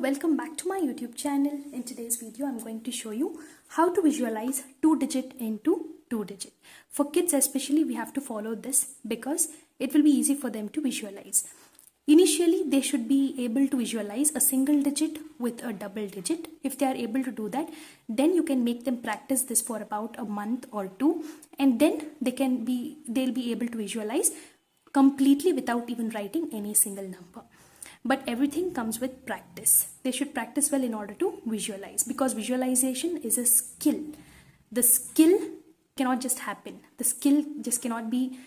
welcome back to my YouTube channel. In today's video, I'm going to show you how to visualize 2-digit into 2-digit. For kids especially, we have to follow this because it will be easy for them to visualize. Initially, they should be able to visualize a single digit with a double digit. If they are able to do that, then you can make them practice this for about a month or two, and then they'll be able to visualize completely without even writing any single number. But everything comes with practice. They should practice well in order to visualize, because visualization is a skill. The skill cannot just happen. The skill just cannot be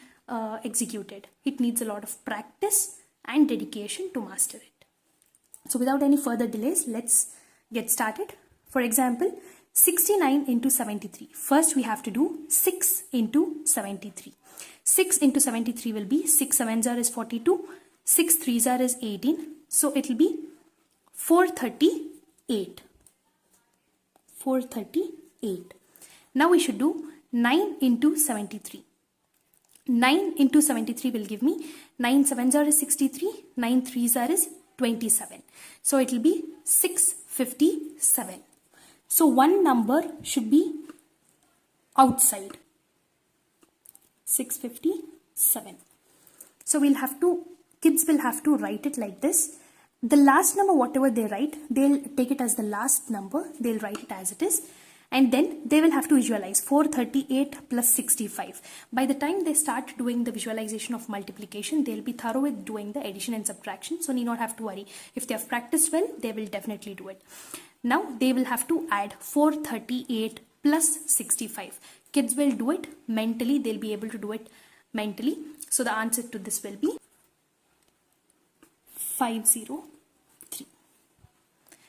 executed. It needs a lot of practice and dedication to master it. So without any further delays, let's get started. For example, 69 into 73. First we have to do 6 into 73. 6 into 73 will be 6 sevens are is 42. 6 threes are is 18. So it will be 438. 438. Now we should do 9 into 73. 9 into 73 will give me 9 sevens are is 63. 9 threes are is 27. So it will be 657. So one number should be outside. 657. So kids will have to write it like this. The last number, whatever they write, they'll take it as the last number. They'll write it as it is. And then they will have to visualize 438 plus 65. By the time they start doing the visualization of multiplication, they'll be thorough with doing the addition and subtraction. So need not have to worry. If they have practiced well, they will definitely do it. Now they will have to add 438 plus 65. Kids will do it mentally. They'll be able to do it mentally. So the answer to this will be 503.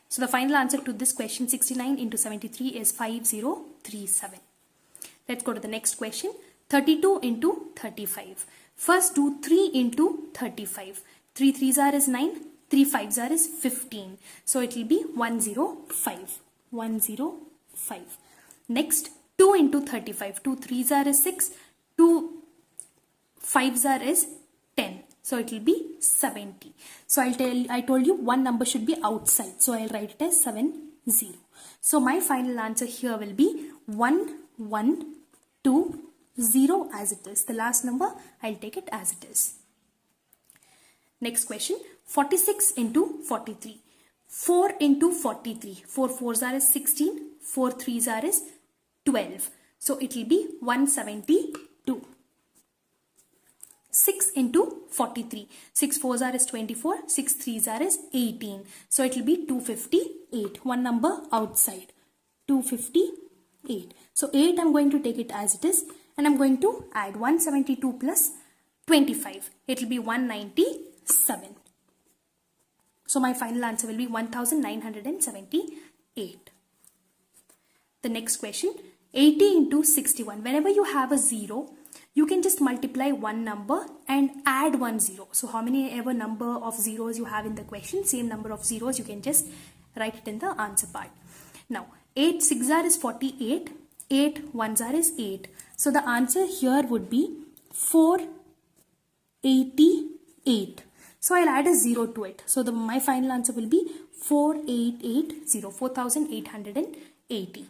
So the final answer to this question, 69 into 73, is 5037. Let's go to the next question. 32 into 35. First do 3 into 35. 3 threes are is 9. 3 fives are is 15. So it will be 105. 105. Next, 2 into 35. 2 threes are is 6. 2 fives are is 10. So it will be 70. So I told you one number should be outside. So I'll write it as 70. So my final answer here will be 1120 as it is. The last number, I'll take it as it is. Next question, 46 into 43. 4 into 43. 4 fours are is 16. 4 threes are is 12. So it will be 172. 6 into 43. 6 fours are is 24. 6 threes are is 18. So it will be 258. One number outside. 258. So 8, I'm going to take it as it is. And I'm going to add 172 plus 25. It will be 197. So my final answer will be 1978. The next question, 80 into 61. Whenever you have a 0, you can just multiply one number and add one 0. So how many ever number of zeros you have in the question, same number of zeros, you can just write it in the answer part. Now 8 6 are is 48. 8 1s are is 8. So the answer here would be 488. So I'll add a 0 to it. So my final answer will be 4880. 4880.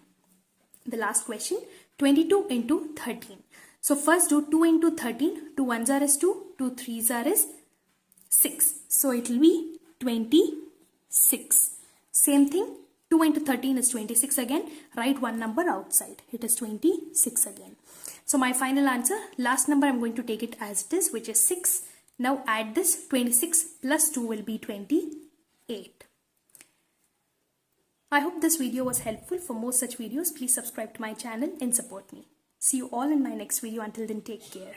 The last question, 22 into 13. So first do 2 into 13. 2 1s are is 2. 2 3s are is 6. So it will be 26. Same thing. 2 into 13 is 26 again. Write one number outside. It is 26 again. So my final answer, last number I'm going to take it as it is, which is 6. Now add this. 26 plus 2 will be 28. I hope this video was helpful. For more such videos, please subscribe to my channel and support me. See you all in my next video. Until then, take care.